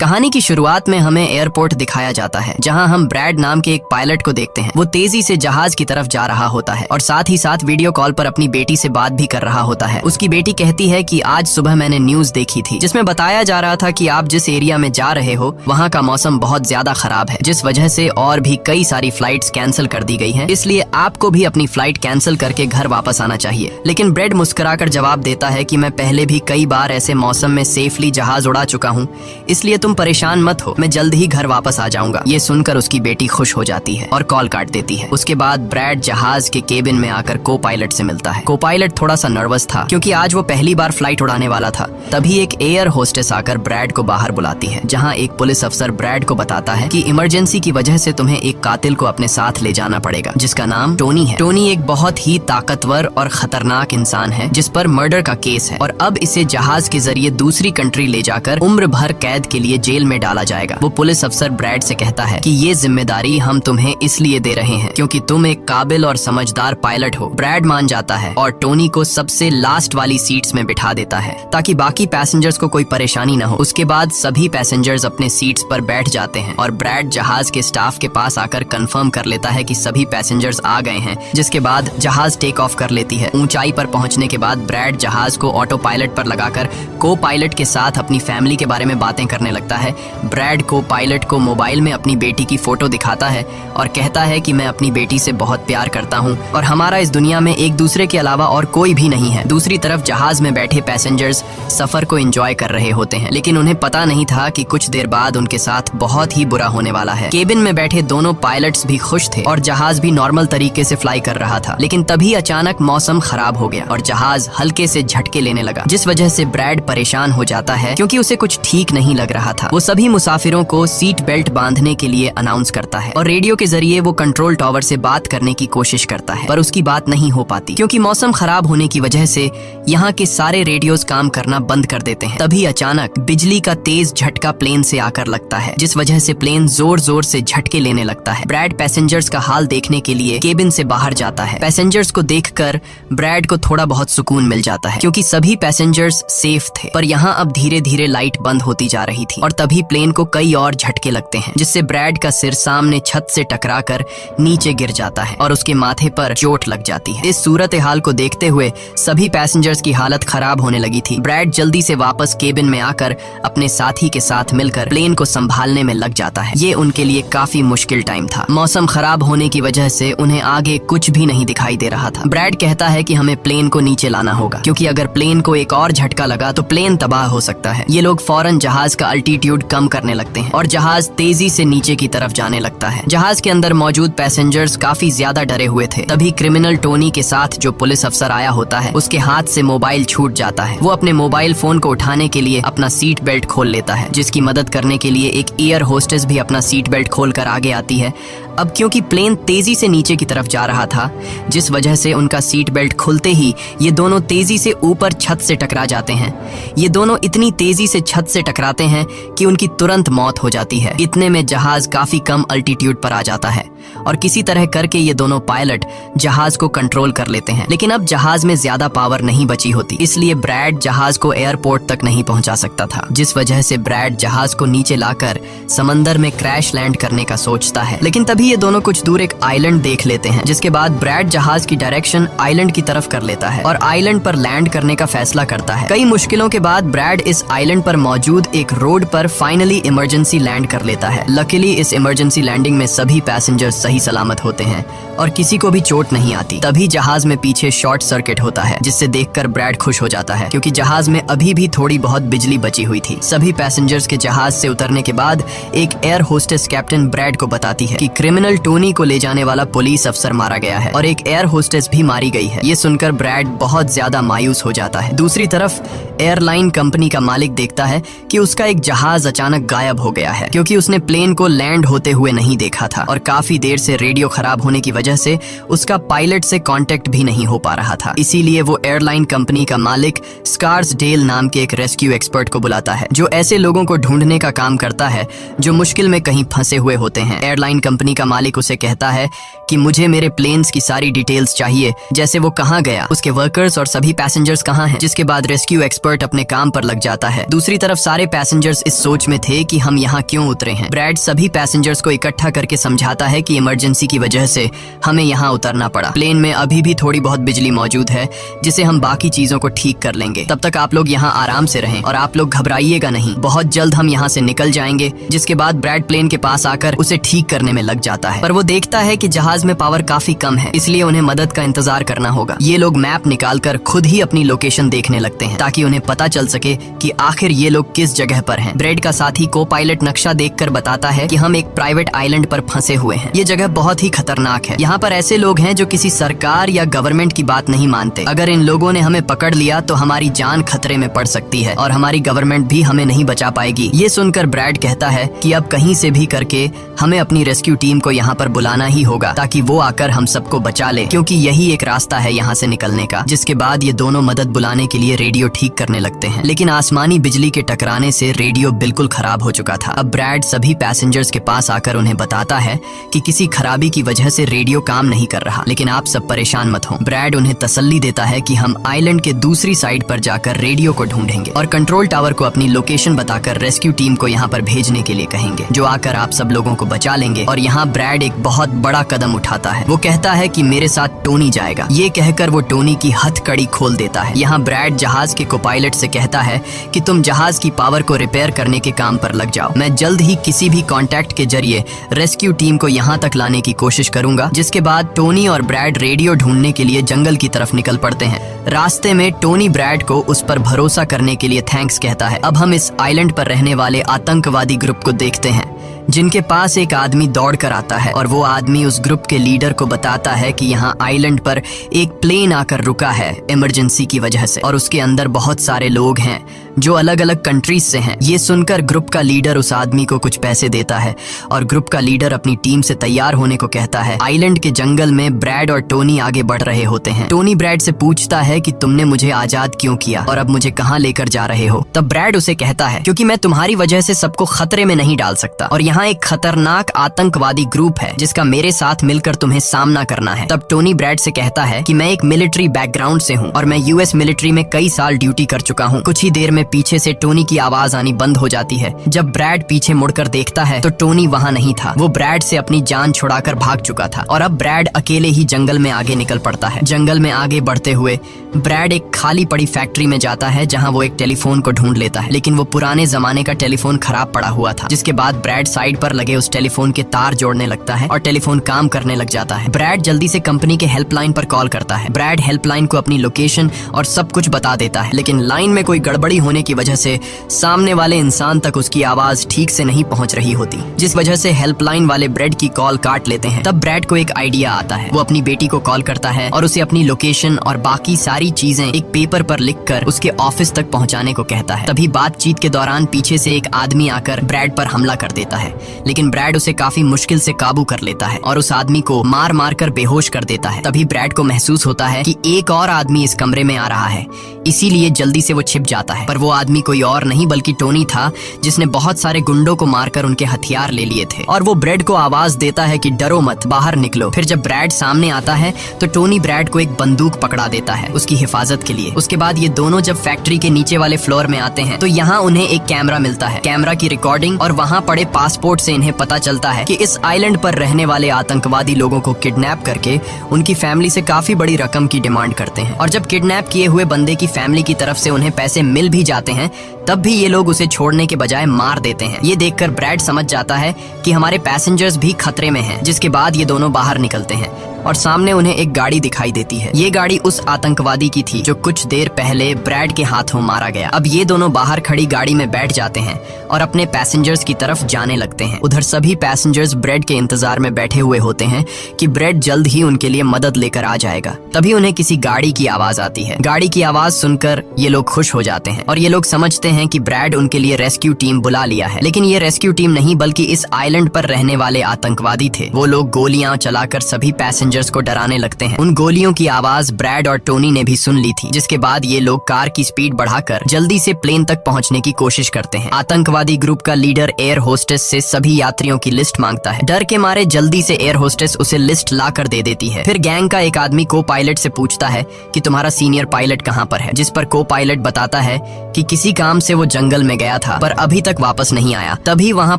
कहानी की शुरुआत में हमें एयरपोर्ट दिखाया जाता है, जहां हम ब्रैड नाम के एक पायलट को देखते हैं। वो तेजी से जहाज की तरफ जा रहा होता है और साथ ही साथ वीडियो कॉल पर अपनी बेटी से बात भी कर रहा होता है। उसकी बेटी कहती है कि आज सुबह मैंने न्यूज देखी थी, जिसमें बताया जा रहा था कि आप जिस एरिया में जा रहे हो वहाँ का मौसम बहुत ज्यादा खराब है, जिस वजह से और भी कई सारी फ्लाइट्स कैंसिल कर दी गई हैं। इसलिए आपको भी अपनी फ्लाइट कैंसिल करके घर वापस आना चाहिए। लेकिन ब्रैड मुस्कुराकर जवाब देता है कि मैं पहले भी कई बार ऐसे मौसम में सेफली जहाज उड़ा चुका हूँ, इसलिए तुम परेशान मत हो, मैं जल्द ही घर वापस आ जाऊंगा। ये सुनकर उसकी बेटी खुश हो जाती है और कॉल काट देती है। उसके बाद ब्रैड जहाज के केबिन में आकर को पायलट से मिलता है। को पायलट थोड़ा सा नर्वस था क्योंकि आज वो पहली बार फ्लाइट उड़ाने वाला था। तभी एक एयर होस्टेस आकर ब्रैड को बाहर बुलाती है, जहाँ एक पुलिस अफसर ब्रैड को बताता है कि इमरजेंसी की वजह से तुम्हें एक कातिल को अपने साथ ले जाना पड़ेगा, जिसका नाम टोनी है। टोनी एक बहुत ही ताकतवर और खतरनाक इंसान है जिस पर मर्डर का केस है और अब इसे जहाज के जरिए दूसरी कंट्री ले जाकर उम्र भर कैद के लिए जेल में डाला जाएगा। वो पुलिस अफसर ब्रैड से कहता है कि ये जिम्मेदारी हम तुम्हें इसलिए दे रहे हैं क्योंकि तुम एक काबिल और समझदार पायलट हो। ब्रैड मान जाता है और टोनी को सबसे लास्ट वाली सीट्स में बिठा देता है ताकि बाकी पैसेंजर्स को कोई परेशानी न हो। उसके बाद सभी पैसेंजर्स अपने सीट्स पर बैठ जाते हैं और ब्रैड जहाज के स्टाफ के पास आकर कंफर्म कर लेता है कि सभी पैसेंजर्स आ गए हैं, जिसके बाद जहाज टेक ऑफ कर लेती है। ऊंचाई पर पहुंचने के बाद ब्रैड जहाज को ऑटो पायलट पर लगाकर को पायलट के साथ अपनी फैमिली के बारे में बातें करने लगता है। ब्रैड को पायलट को मोबाइल में अपनी बेटी की फोटो दिखाता है और कहता है कि मैं अपनी बेटी से बहुत प्यार करता हूं और हमारा इस दुनिया में एक दूसरे के अलावा और कोई भी नहीं है। दूसरी तरफ जहाज में बैठे पैसेंजर्स सफर को एंजॉय कर रहे होते हैं, लेकिन उन्हें पता नहीं था कि कुछ देर बाद उनके साथ बहुत ही बुरा होने वाला है। केबिन में बैठे दोनों पायलट्स भी खुश थे और जहाज भी नॉर्मल तरीके से फ्लाई कर रहा था, लेकिन तभी अचानक मौसम खराब हो गया और जहाज हल्के से झटके लेने लगा, जिस वजह से ब्रैड परेशान हो जाता है क्योंकि उसे कुछ ठीक नहीं लग रहा था। वो सभी मुसाफिरों को सीट बेल्ट बांधने के लिए अनाउंस करता है और रेडियो के जरिए वो कंट्रोल टावर से बात करने की कोशिश करता है, पर उसकी बात नहीं हो पाती क्योंकि मौसम खराब होने की वजह से यहाँ के सारे रेडियोस काम करना बंद कर देते हैं। तभी अचानक बिजली का तेज झटका प्लेन से आकर लगता है, जिस वजह से प्लेन जोर जोर से झटके लेने लगता है। ब्रैड पैसेंजर्स का हाल देखने के लिए केबिन से बाहर जाता है। पैसेंजर्स को देखकर ब्रैड को थोड़ा बहुत सुकून मिल जाता है क्योंकि सभी पैसेंजर्स सेफ थे, पर यहाँ अब धीरे धीरे लाइट बंद होती जा रही थी और तभी प्लेन को कई और झटके लगते हैं, जिससे ब्रैड का सिर सामने छत से टकराकर नीचे गिर जाता है और उसके माथे पर चोट लग जाती है। इस सूरत हाल को देखते हुए सभी पैसेंजर्स की हालत खराब होने लगी थी। ब्रैड जल्दी से वापस केबिन में आकर अपने साथी के साथ मिलकर प्लेन को संभालने में लग जाता है। ये उनके लिए काफी मुश्किल टाइम था। मौसम खराब होने की वजह से उन्हें आगे कुछ भी नहीं दिखाई दे रहा था। ब्रैड कहता है कि हमें प्लेन को नीचे लाना होगा क्योंकि अगर प्लेन को एक और झटका लगा तो प्लेन तबाह हो सकता है। ये लोग फौरन जहाज का अल्टीट्यूड कम करने लगते हैं और जहाज तेजी से नीचे की तरफ जाने लगता है। जहाज के अंदर मौजूद पैसेंजर्स काफी ज्यादा डरे हुए थे। तभी क्रिमिनल टोनी के साथ जो पुलिस अफसर आया होता है, उसके हाथ से मोबाइल छूट जाता है। वो अपने मोबाइल फोन को उठाने के लिए अपना सीट बेल्ट खोल लेता है, जिसकी मदद करने के लिए एक एयर होस्टेस भी अपना सीट बेल्ट खोलकर आगे आती है। अब क्योंकि प्लेन तेजी से नीचे की तरफ जा रहा था, जिस वजह से उनका सीट बेल्ट खुलते ही ये दोनों तेजी से ऊपर छत से टकरा जाते हैं। ये दोनों इतनी तेजी से छत से टकराते हैं कि उनकी तुरंत मौत हो जाती है। इतने में जहाज काफी कम अल्टीट्यूड पर आ जाता है और किसी तरह करके ये दोनों पायलट जहाज को कंट्रोल कर लेते हैं। लेकिन अब जहाज में ज्यादा पावर नहीं बची होती, इसलिए ब्रैड जहाज को एयरपोर्ट तक नहीं पहुंचा सकता था, जिस वजह से ब्रैड जहाज को नीचे लाकर समंदर में क्रैश लैंड करने का सोचता है। लेकिन तभी ये दोनों कुछ दूर एक आइलैंड देख लेते हैं, जिसके बाद ब्रैड जहाज की डायरेक्शन आइलैंड की तरफ कर लेता है और आइलैंड पर लैंड करने का फैसला करता है। कई मुश्किलों के बाद ब्रैड इस आइलैंड पर मौजूद एक रोड पर फाइनली इमरजेंसी लैंड कर लेता है। लकीली इस इमरजेंसी लैंडिंग में सभी पैसेंजर सही सलामत होते हैं और किसी को भी चोट नहीं आती। तभी जहाज में पीछे शॉर्ट सर्किट होता है, जिससे देखकर ब्रैड खुश हो जाता है क्योंकि जहाज में अभी भी थोड़ी बहुत बिजली बची हुई थी। सभी पैसेंजर्स के जहाज से उतरने के बाद एक एयर होस्टेस कैप्टन ब्रैड को बताती है कि क्रिमिनल टोनी को ले जाने वाला पुलिस अफसर मारा गया है और एक एयर होस्टेस भी मारी गई है। ये सुनकर ब्रैड बहुत ज्यादा मायूस हो जाता है। दूसरी तरफ एयरलाइन कंपनी का मालिक देखता है कि उसका एक जहाज अचानक गायब हो गया है क्योंकि उसने प्लेन को लैंड होते हुए नहीं देखा था और काफी देर से रेडियो खराब होने की वजह से उसका पायलट से कांटेक्ट भी नहीं हो पा रहा था। इसीलिए वो एयरलाइन कंपनी का मालिक स्कार्सडेल नाम के एक रेस्क्यू एक्सपर्ट को बुलाता है, जो ऐसे लोगों को ढूंढने का काम करता है जो मुश्किल में कहीं फंसे हुए होते हैं। एयरलाइन कंपनी का मालिक उसे कहता है कि मुझे मेरे प्लेन्स की सारी डिटेल्स चाहिए, जैसे वो कहाँ गया, उसके वर्कर्स और सभी पैसेंजर्स कहाँ हैं। जिसके बाद रेस्क्यू एक्सपर्ट अपने काम पर लग जाता है। दूसरी तरफ सारे पैसेंजर्स इस सोच में थे कि हम यहाँ क्यों उतरे हैं। ब्रैड सभी पैसेंजर्स को इकट्ठा करके समझाता है कि इमरजेंसी की वजह से हमें यहाँ उतरना पड़ा। प्लेन में अभी भी थोड़ी बहुत बिजली मौजूद है जिसे हम बाकी चीजों को ठीक कर लेंगे। तब तक आप लोग यहाँ आराम से रहें और आप लोग घबराइएगा नहीं, बहुत जल्द हम यहाँ से निकल जाएंगे। जिसके बाद ब्रैड प्लेन के पास आकर उसे ठीक करने में लग जाता है, पर वो देखता है कि जहाज में पावर काफी कम है, इसलिए उन्हें मदद का इंतजार करना होगा। ये लोग मैप निकालकर खुद ही अपनी लोकेशन देखने लगते हैं ताकि उन्हें पता चल सके कि आखिर ये लोग किस जगह पर हैं। ब्रैड का साथी को पायलट नक्शा देखकर बताता है कि हम एक प्राइवेट आइलैंड पर फंसे हुए हैं। ये जगह बहुत ही खतरनाक है। यहाँ पर ऐसे लोग हैं जो किसी सरकार या गवर्नमेंट की बात नहीं मानते। अगर इन लोगों ने हमें पकड़ लिया तो हमारी जान खतरे में पड़ सकती है और हमारी गवर्नमेंट भी हमें नहीं बचा पाएगी। ये सुनकर ब्रैड कहता है कि अब कहीं से भी करके हमें अपनी रेस्क्यू टीम को यहाँ पर बुलाना ही होगा ताकि वो आकर हम सबको बचा ले, क्योंकि यही एक रास्ता है यहाँ से निकलने का। जिसके बाद ये दोनों मदद बुलाने के लिए रेडियो ठीक करने लगते हैं, लेकिन आसमानी बिजली के टकराने से रेडियो बिल्कुल खराब हो चुका था। अब ब्रैड सभी पैसेंजर्स के पास आकर उन्हें बताता है कि किसी खराबी की वजह से रेडियो काम नहीं कर रहा, लेकिन आप सब परेशान मत हो। ब्रैड उन्हें तसल्ली देता है कि हम आइलैंड के दूसरी साइड पर जाकर रेडियो को ढूंढेंगे और कंट्रोल टावर को अपनी लोकेशन बताकर रेस्क्यू टीम को यहाँ पर भेजने के लिए कहेंगे, जो आकर आप सब लोगों को बचा लेंगे। और यहाँ ब्रैड एक बहुत बड़ा कदम उठाता है। वो कहता है कि मेरे साथ टोनी जाएगा। ये कहकर वो टोनी की हथकड़ी खोल देता है। यहाँ ब्रैड जहाज के को पायलट से कहता है कि तुम जहाज की पावर को रिपेयर करने के काम पर लग जाओ। मैं जल्द ही किसी भी कांटेक्ट के जरिए रेस्क्यू टीम को यहाँ तक लाने की कोशिश करूंगा। जिसके बाद टोनी और ब्रैड रेडियो ढूंढने के लिए जंगल की तरफ निकल पड़ते हैं। रास्ते में टोनी ब्रैड को उस पर भरोसा करने के लिए थैंक्स कहता है। अब हम इस आइलैंड पर रहने वाले आतंकवादी ग्रुप को देखते हैं, जिनके पास एक आदमी दौड़ कर आता है और वो आदमी उस ग्रुप के लीडर को बताता है कि यहाँ आइलैंड पर एक प्लेन आकर रुका है इमरजेंसी की वजह से और उसके अंदर बहुत सारे लोग हैं जो अलग अलग कंट्रीज से हैं। ये सुनकर ग्रुप का लीडर उस आदमी को कुछ पैसे देता है और ग्रुप का लीडर अपनी टीम से तैयार होने को कहता है। आइलैंड के जंगल में ब्रैड और टोनी आगे बढ़ रहे होते हैं। टोनी ब्रैड से पूछता है कि तुमने मुझे आजाद क्यों किया और अब मुझे कहाँ लेकर जा रहे हो। तब ब्रैड उसे कहता है क्योंकि मैं तुम्हारी वजह से सबको खतरे में नहीं डाल सकता और यहाँ एक खतरनाक आतंकवादी ग्रुप है जिसका मेरे साथ मिलकर तुम्हें सामना करना है। तब टोनी ब्रैड से कहता है कि मैं एक मिलिट्री बैकग्राउंड से हूँ और मैं यूएस मिलिट्री में कई साल ड्यूटी कर चुका हूँ। कुछ ही देर में पीछे से टोनी की आवाज आनी बंद हो जाती है। जब ब्रैड पीछे मुड़कर देखता है तो टोनी वहाँ नहीं था। वो ब्रैड से अपनी जान छुड़ाकर भाग चुका था और अब ब्रैड अकेले ही जंगल में आगे निकल पड़ता है। जंगल में आगे बढ़ते हुए ब्रैड एक खाली पड़ी फैक्ट्री में जाता है जहाँ वो एक टेलीफोन को ढूंढ लेता है, लेकिन वो पुराने जमाने का टेलीफोन खराब पड़ा हुआ था। जिसके बाद ब्रैड साइड पर लगे उस टेलीफोन के तार जोड़ने लगता है और टेलीफोन काम करने लग जाता है। ब्रैड जल्दी से कंपनी के हेल्पलाइन पर कॉल करता है। ब्रैड हेल्पलाइन को अपनी लोकेशन और सब कुछ बता देता है, लेकिन लाइन में कोई गड़बड़ी होने की वजह से सामने वाले इंसान तक उसकी आवाज ठीक से नहीं पहुंच रही होती, जिस वजह से हेल्पलाइन वाले ब्रैड की कॉल काट लेते हैं। तब ब्रैड को एक आइडिया आता है। वो अपनी बेटी को कॉल करता है और उसे अपनी लोकेशन और बाकी सारी चीजें एक पेपर पर लिखकर उसके ऑफिस तक पहुंचाने को कहता है। तभी बातचीत के दौरान पीछे से एक आदमी आकर ब्रैड पर हमला कर देता है, लेकिन ब्रैड उसे काफी मुश्किल से काबू कर लेता है और उस आदमी को मार मार कर बेहोश कर देता है। तभी ब्रैड को महसूस होता है कि एक और आदमी इस कमरे में आ रहा है, इसीलिए जल्दी से वो छिप जाता है। पर वो आदमी कोई और नहीं बल्कि टोनी था, जिसने बहुत सारे गुंडों को मारकर उनके हथियार ले लिए थे। और वो ब्रैड को आवाज देता है कि डरो मत, बाहर निकलो। फिर जब ब्रैड सामने आता है तो टोनी ब्रैड को एक बंदूक पकड़ा देता है उसकी हिफाजत के लिए। उसके बाद ये दोनों जब फैक्ट्री के नीचे वाले फ्लोर में आते हैं तो यहाँ उन्हें एक कैमरा मिलता है, कैमरा की रिकॉर्डिंग और वहाँ पड़े पासपोर्ट से इन्हें पता चलता है कि इस आइलैंड पर रहने वाले आतंकवादी लोगों को किडनैप करके उनकी फैमिली से काफी बड़ी रकम की डिमांड करते हैं। और जब किडनैप किए हुए बंदे की फैमिली की तरफ से उन्हें पैसे मिल भी जाते हैं तब भी ये लोग उसे छोड़ने के बजाय मार देते हैं। ये देखकर ब्रैड समझ जाता है कि हमारे पैसेंजर्स भी खतरे में हैं। जिसके बाद ये दोनों बाहर निकलते हैं और सामने उन्हें एक गाड़ी दिखाई देती है। ये गाड़ी उस आतंकवादी की थी जो कुछ देर पहले ब्रैड के हाथों मारा गया। अब ये दोनों बाहर खड़ी गाड़ी में बैठ जाते हैं और अपने पैसेंजर्स की तरफ जाने लगते हैं। उधर सभी पैसेंजर्स ब्रैड के इंतजार में बैठे हुए होते हैं कि ब्रैड जल्द ही उनके लिए मदद लेकर आ जाएगा। तभी उन्हें किसी गाड़ी की आवाज आती है। गाड़ी की आवाज सुनकर ये लोग खुश हो जाते हैं और ये लोग समझते हैं कि ब्रैड उनके लिए रेस्क्यू टीम बुला लिया है। लेकिन ये रेस्क्यू टीम नहीं बल्कि इस आइलैंड पर रहने वाले आतंकवादी थे। वो लोग गोलियां चलाकर सभी पैसेंजर पैसेंजर्स को डराने लगते हैं। उन गोलियों की आवाज ब्रैड और टोनी ने भी सुन ली थी, जिसके बाद ये लोग कार की स्पीड बढ़ाकर जल्दी से प्लेन तक पहुंचने की कोशिश करते हैं। आतंकवादी ग्रुप का लीडर एयर होस्टेस से सभी यात्रियों की लिस्ट मांगता है। डर के मारे जल्दी से एयर होस्टेस उसे लिस्ट ला कर दे देती है। फिर गैंग का एक आदमी को पायलट से पूछता है कि तुम्हारा सीनियर पायलट कहाँ पर है, जिस पर को पायलट बताता है कि किसी काम से वो जंगल में गया था पर अभी तक वापस नहीं आया। तभी वहाँ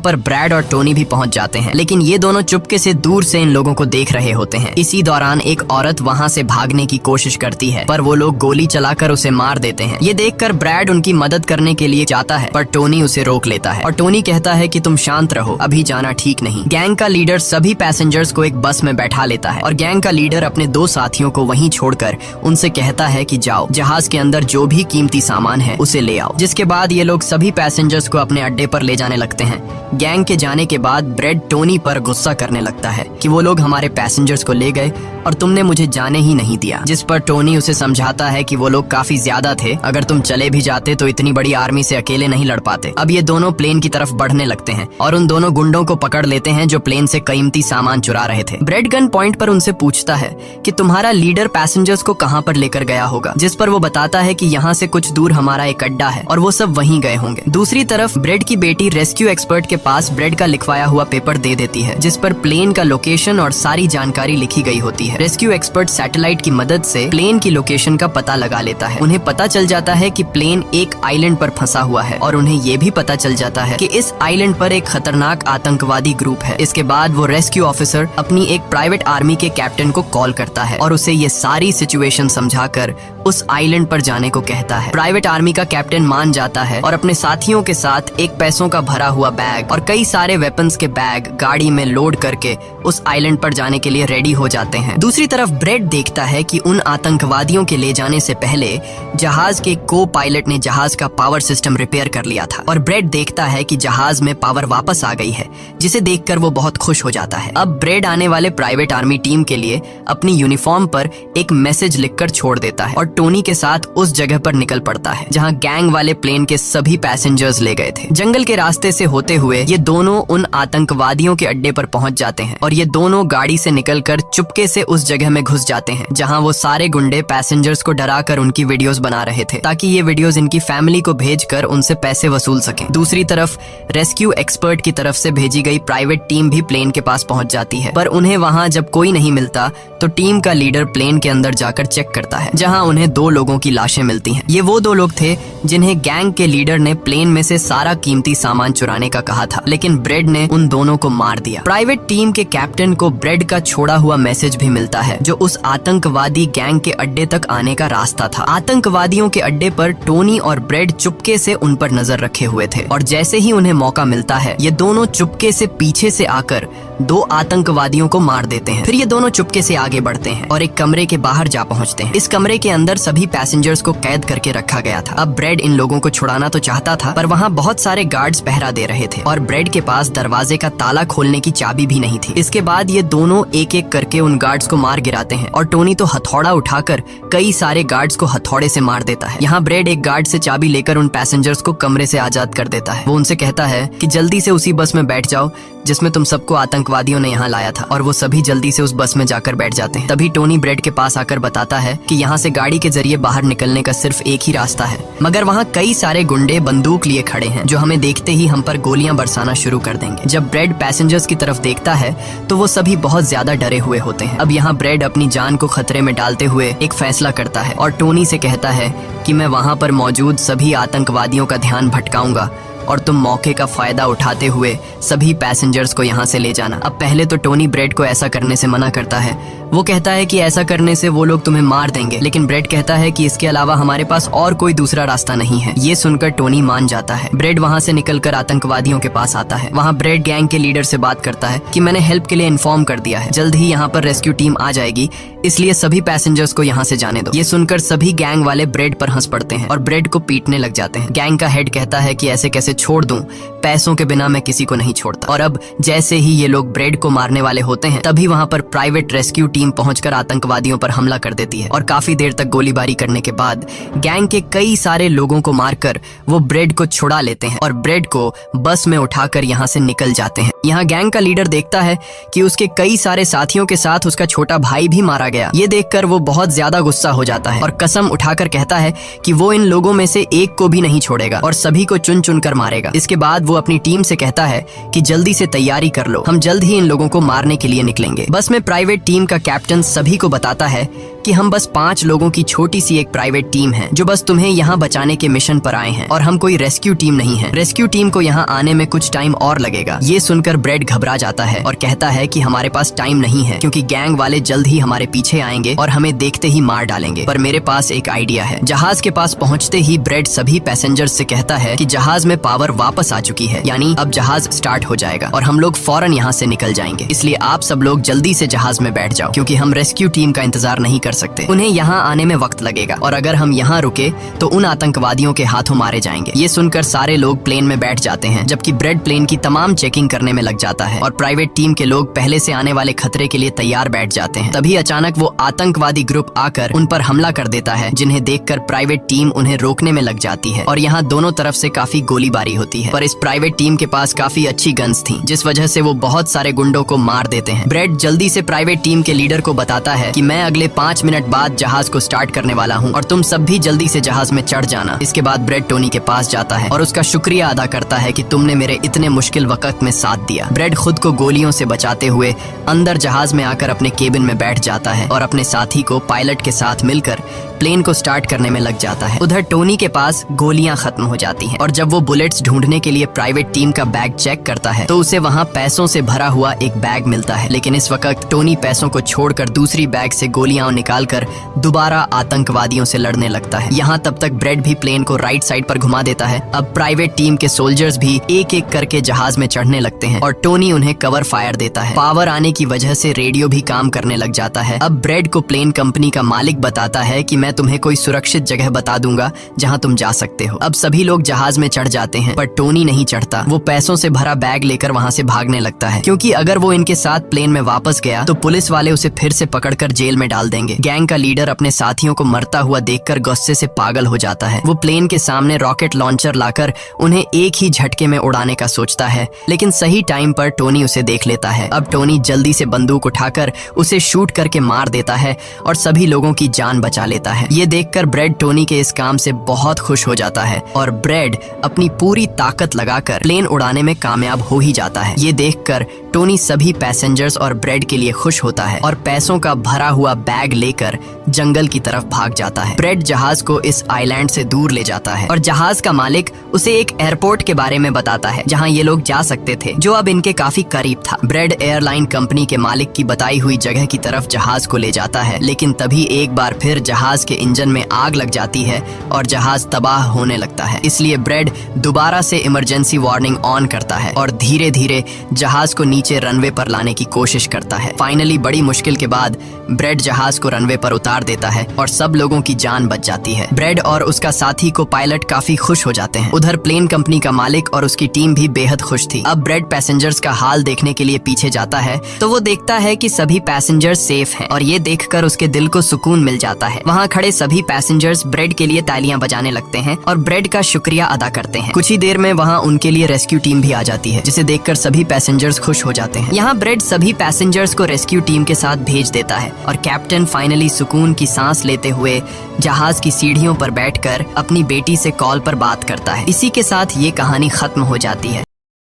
पर ब्रैड और टोनी भी पहुँच जाते हैं, लेकिन ये दोनों चुपके से दूर से इन लोगों को देख रहे होते हैं। इसी दौरान एक औरत वहाँ से भागने की कोशिश करती है, पर वो लोग गोली चलाकर उसे मार देते हैं। ये देखकर ब्रैड उनकी मदद करने के लिए जाता है, पर टोनी उसे रोक लेता है और टोनी कहता है कि तुम शांत रहो, अभी जाना ठीक नहीं। गैंग का लीडर सभी पैसेंजर्स को एक बस में बैठा लेता है और गैंग का लीडर अपने 2 साथियों को वहीं छोड़कर उनसे कहता है कि जाओ, जहाज के अंदर जो भी कीमती सामान है उसे ले आओ। जिसके बाद ये लोग सभी पैसेंजर्स को अपने अड्डे पर ले जाने लगते हैं। गैंग के जाने के बाद ब्रेड टोनी पर गुस्सा करने लगता है कि वो लोग हमारे पैसेंजर्स को ले गए और तुमने मुझे जाने ही नहीं दिया। जिस पर टोनी उसे समझाता है कि वो लोग काफी ज्यादा थे, अगर तुम चले भी जाते तो इतनी बड़ी आर्मी से अकेले नहीं लड़ पाते। अब ये दोनों प्लेन की तरफ बढ़ने लगते हैं और उन दोनों गुंडों को पकड़ लेते हैं जो प्लेन से कीमती सामान चुरा रहे थे। ब्रेड गन पॉइंट पर उनसे पूछता है कि तुम्हारा लीडर पैसेंजर्स को कहाँ पर लेकर गया होगा, जिस पर वो बताता है कि यहाँ से कुछ दूर हमारा एक अड्डा है और वो सब वहीं गए होंगे। दूसरी तरफ ब्रेड की बेटी रेस्क्यू एक्सपर्ट के पास ब्रेड का लिखवाया हुआ पेपर दे देती है, जिस पर प्लेन का लोकेशन और सारी जानकारी लिखी गई होती है। रेस्क्यू एक्सपर्ट सैटेलाइट की मदद से प्लेन की लोकेशन का पता लगा लेता है। उन्हें पता चल जाता है कि प्लेन एक आइलैंड पर फंसा हुआ है और उन्हें ये भी पता चल जाता है कि इस आइलैंड पर एक खतरनाक आतंकवादी ग्रुप है। इसके बाद वो रेस्क्यू ऑफिसर अपनी एक प्राइवेट आर्मी के कैप्टन को कॉल करता है और उसे ये सारी सिचुएशन समझाकर उस आइलैंड पर जाने को कहता है। प्राइवेट आर्मी का कैप्टन मान जाता है और अपने साथियों के साथ एक पैसों का भरा हुआ बैग और कई सारे वेपन्स के बैग गाड़ी में लोड करके उस आइलैंड पर जाने के लिए रेडी हो जाते हैं। दूसरी तरफ ब्रेड देखता है कि उन आतंकवादियों के ले जाने से पहले जहाज के को पायलट ने जहाज का पावर सिस्टम रिपेयर कर लिया था और ब्रेड देखता है कि जहाज में पावर वापस आ गई है, जिसे देखकर वो बहुत खुश हो जाता है। अब ब्रेड आने वाले प्राइवेट आर्मी टीम के लिए अपनी यूनिफॉर्म पर एक मैसेज लिखकर छोड़ देता है और टोनी के साथ उस जगह पर निकल पड़ता है जहां गैंग वाले प्लेन के सभी पैसेंजर्स ले गए थे। जंगल के रास्ते से होते हुए ये दोनों उन आतंकवादियों के अड्डे पर पहुंच जाते हैं और ये दोनों गाड़ी से निकलकर चुपके से उस जगह में घुस जाते हैं जहां वो सारे गुंडे पैसेंजर्स को डराकर उनकी वीडियोस बना रहे थे, ताकि ये वीडियोस इनकी फैमिली को भेजकर उनसे पैसे वसूल सकें। दूसरी तरफ रेस्क्यू एक्सपर्ट की तरफ से भेजी गई प्राइवेट टीम भी प्लेन के पास पहुंच जाती है, पर उन्हें वहां जब कोई नहीं मिलता तो टीम का लीडर प्लेन के अंदर जाकर चेक करता है, जहां उन्हें 2 लोगों की लाशें मिलती हैं। ये वो 2 लोग थे जिन्हें गैंग के लीडर ने प्लेन में से सारा कीमती सामान चुराने का कहा था, लेकिन ब्रेड ने उन दोनों को मार दिया। प्राइवेट टीम के कैप्टन को ब्रेड का छोड़ा हुआ मैसेज भी मिलता है, जो उस आतंकवादी गैंग के अड्डे तक आने का रास्ता था। आतंकवादियों के अड्डे पर टोनी और ब्रेड चुपके से उन पर नजर रखे हुए थे और जैसे ही उन्हें मौका मिलता है ये दोनों चुपके से पीछे से आकर 2 आतंकवादियों को मार देते हैं। फिर ये दोनों चुपके से आगे बढ़ते हैं और एक कमरे के बाहर जा पहुंचते हैं। इस कमरे के अंदर सभी पैसेंजर्स को कैद करके रखा गया था। अब ब्रेड इन लोगों को छुड़ाना तो चाहता था, पर वहाँ बहुत सारे गार्ड्स पहरा दे रहे थे और ब्रेड के पास दरवाजे का ताला खोलने की चाबी भी नहीं थी। इसके बाद ये दोनों एक एक करके उन गार्ड्स को मार गिराते हैं और टोनी तो हथौड़ा उठाकर कई सारे गार्ड्स को हथौड़े से मार देता है। यहाँ ब्रेड एक गार्ड से चाबी लेकर उन पैसेंजर्स को कमरे से आजाद कर देता है। वो उनसे कहता है कि जल्दी से उसी बस में बैठ जाओ जिसमें तुम सबको आतंकवादियों ने यहाँ लाया था, और वो सभी जल्दी से उस बस में जाकर बैठ जाते हैं। तभी टोनी ब्रेड के पास आकर बताता है कि यहाँ से गाड़ी के जरिए बाहर निकलने का सिर्फ एक ही रास्ता है, मगर वहाँ कई सारे गुंडे बंदूक लिए खड़े हैं जो हमें देखते ही हम पर गोलियां बरसाना शुरू कर देंगे। जब ब्रेड पैसेंजर्स की तरफ देखता है तो वो सभी बहुत ज्यादा डरे हुए होते हैं। अब यहाँ ब्रेड अपनी जान को खतरे में डालते हुए एक फैसला करता है और टोनी से कहता है कि मैं वहाँ पर मौजूद सभी आतंकवादियों का ध्यान भटकाऊंगा और तुम मौके का फायदा उठाते हुए सभी पैसेंजर्स को यहाँ से ले जाना। अब पहले तो टोनी ब्रेड को ऐसा करने से मना करता है। वो कहता है कि ऐसा करने से वो लोग तुम्हें मार देंगे, लेकिन ब्रेड कहता है कि इसके अलावा हमारे पास और कोई दूसरा रास्ता नहीं है। ये सुनकर टोनी मान जाता है। ब्रेड वहाँ से निकलकर आतंकवादियों के पास आता है। वहाँ ब्रेड गैंग के लीडर से बात करता है कि मैंने हेल्प के लिए इन्फॉर्म कर दिया है, जल्द ही यहाँ पर रेस्क्यू टीम आ जाएगी, इसलिए सभी पैसेंजर्स को यहाँ से जाने दो। ये सुनकर सभी गैंग वाले ब्रेड पर हंस पड़ते हैं और ब्रेड को पीटने लग जाते हैं। गैंग का हेड कहता है कि ऐसे कैसे छोड़ दूं, पैसों के बिना मैं किसी को नहीं छोड़ता। और अब जैसे ही ये लोग ब्रेड को मारने वाले होते हैं तभी वहाँ पर प्राइवेट रेस्क्यू टीम पहुंचकर आतंकवादियों पर हमला कर देती है और काफी देर तक गोलीबारी करने के बाद गैंग के कई सारे लोगों को मारकर वो ब्रेड को छुड़ा लेते हैं और ब्रेड को बस में उठाकर यहाँ से निकल जाते हैं। यहाँ गैंग का लीडर देखता है कि उसके कई सारे साथियों के साथ उसका छोटा भाई भी मारा गया। ये देखकर वो बहुत ज्यादा गुस्सा हो जाता है और कसम उठाकर कहता है कि वो इन लोगों में से एक को भी नहीं छोड़ेगा और सभी को चुन चुन कर मारेगा। इसके बाद वो अपनी टीम से कहता है कि जल्दी से तैयारी कर लो, हम जल्द ही इन लोगों को मारने के लिए निकलेंगे। बस में प्राइवेट टीम का कैप्टन सभी को बताता है कि हम बस 5 लोगों की छोटी सी एक प्राइवेट टीम है जो बस तुम्हें यहाँ बचाने के मिशन पर आए हैं और हम कोई रेस्क्यू टीम नहीं है। रेस्क्यू टीम को यहाँ आने में कुछ टाइम और लगेगा। ये सुनकर ब्रेड घबरा जाता है और कहता है कि हमारे पास टाइम नहीं है क्योंकि गैंग वाले जल्द ही हमारे पीछे आएंगे और हमें देखते ही मार डालेंगे। पर मेरे पास एक आइडिया है। जहाज के पास पहुँचते ही ब्रेड सभी पैसेंजर्स से कहता है कि जहाज में पावर वापस आ चुकी है, यानी अब जहाज स्टार्ट हो जाएगा और हम लोग फौरन यहाँ से निकल जाएंगे। इसलिए आप सब लोग जल्दी से जहाज में बैठ जाओ क्योंकि हम रेस्क्यू टीम का इंतजार नहीं कर सकते। उन्हें यहाँ आने में वक्त लगेगा और अगर हम यहाँ रुके तो उन आतंकवादियों के हाथों मारे जाएंगे। ये सुनकर सारे लोग प्लेन में बैठ जाते हैं जबकि ब्रेड प्लेन की तमाम चेकिंग करने में लग जाता है और प्राइवेट टीम के लोग पहले से आने वाले खतरे के लिए तैयार बैठ जाते हैं। तभी अचानक वो आतंकवादी ग्रुप आकर उन पर हमला कर देता है, जिन्हें देखकर प्राइवेट टीम उन्हें रोकने में लग जाती है और यहाँ दोनों तरफ से काफी गोलीबारी होती है। पर इस प्राइवेट टीम के पास काफी अच्छी गन्स थी जिस वजह से वो बहुत सारे गुंडों को मार देते हैं। ब्रेड जल्दी से प्राइवेट टीम के लीडर को बताता है कि मैं अगले 5 मिनट बाद जहाज को स्टार्ट करने वाला हूँ और तुम सब भी जल्दी से जहाज में चढ़ जाना। इसके बाद ब्रेड टोनी के पास जाता है और उसका शुक्रिया अदा करता है कि तुमने मेरे इतने मुश्किल वक्त में साथ दिया। ब्रेड खुद को गोलियों से बचाते हुए अंदर जहाज में आकर अपने केबिन में बैठ जाता है और अपने साथी को पायलट के साथ मिलकर प्लेन को स्टार्ट करने में लग जाता है। उधर टोनी के पास गोलियां खत्म हो जाती हैं और जब वो बुलेट्स ढूंढने के लिए प्राइवेट टीम का बैग चेक करता है तो उसे वहां पैसों से भरा हुआ एक बैग मिलता है। लेकिन इस वक्त टोनी पैसों को छोड़कर दूसरी बैग से गोलियां निकालकर दोबारा आतंकवादियों से लड़ने लगता है। यहाँ तब तक ब्रेड भी प्लेन को राइट साइड पर घुमा देता है। अब प्राइवेट टीम के सोल्जर्स भी एक एक करके जहाज में चढ़ने लगते हैं और टोनी उन्हें कवर फायर देता है। पावर आने की वजह से रेडियो भी काम करने लग जाता है। अब ब्रेड को प्लेन कंपनी का मालिक बताता है कि मैं तुम्हें कोई सुरक्षित जगह बता दूंगा जहां तुम जा सकते हो। अब सभी लोग जहाज में चढ़ जाते हैं पर टोनी नहीं चढ़ता। वो पैसों से भरा बैग लेकर वहां से भागने लगता है क्योंकि अगर वो इनके साथ प्लेन में वापस गया तो पुलिस वाले उसे फिर से पकड़कर जेल में डाल देंगे। गैंग का लीडर अपने साथियों को मरता हुआ देखकर गुस्से से पागल हो जाता है। वो प्लेन के सामने रॉकेट लॉन्चर लाकर उन्हें एक ही झटके में उड़ाने का सोचता है, लेकिन सही टाइम पर टोनी उसे देख लेता है। अब टोनी जल्दी से बंदूक उठाकर उसे शूट करके मार देता है और सभी लोगों की जान बचा लेता है। ये देखकर ब्रेड टोनी के इस काम से बहुत खुश हो जाता है और ब्रेड अपनी पूरी ताकत लगाकर प्लेन उड़ाने में कामयाब हो ही जाता है। ये देखकर टोनी सभी पैसेंजर्स और ब्रेड के लिए खुश होता है और पैसों का भरा हुआ बैग लेकर जंगल की तरफ भाग जाता है। ब्रेड जहाज को इस आइलैंड से दूर ले जाता है और जहाज का मालिक उसे एक एयरपोर्ट के बारे में बताता है जहां ये लोग जा सकते थे, जो अब इनके काफी करीब था। ब्रेड एयरलाइन कंपनी के मालिक की बताई हुई जगह की तरफ जहाज को ले जाता है, लेकिन तभी एक बार फिर जहाज के इंजन में आग लग जाती है और जहाज तबाह होने लगता है। इसलिए ब्रेड दोबारा से इमरजेंसी वार्निंग ऑन करता है और धीरे धीरे जहाज को नीचे रनवे पर लाने की कोशिश करता है। फाइनली बड़ी मुश्किल के बाद ब्रेड जहाज को रनवे पर उतार देता है और सब लोगों की जान बच जाती है। ब्रेड और उसका साथी को पायलट काफी खुश हो जाते हैं। उधर प्लेन कंपनी का मालिक और उसकी टीम भी बेहद खुश थी। अब ब्रेड पैसेंजर्स का हाल देखने के लिए पीछे जाता है तो वो देखता है कि सभी पैसेंजर्स सेफ हैं और ये देखकर उसके दिल को सुकून मिल जाता है। वहाँ खड़े सभी पैसेंजर्स ब्रेड के लिए तालियां बजाने लगते हैं और ब्रेड का शुक्रिया अदा करते हैं। कुछ ही देर में वहाँ उनके लिए रेस्क्यू टीम भी आ जाती है, जिसे देखकर सभी पैसेंजर्स खुश हो जाते हैं। यहाँ ब्रेड सभी पैसेंजर्स को रेस्क्यू टीम के साथ भेज देता है और कैप्टन फाइनली सुकून की सांस लेते हुए जहाज की सीढ़ियों पर बैठकर अपनी बेटी से कॉल पर बात करता है। इसी के साथ ये कहानी खत्म हो जाती है।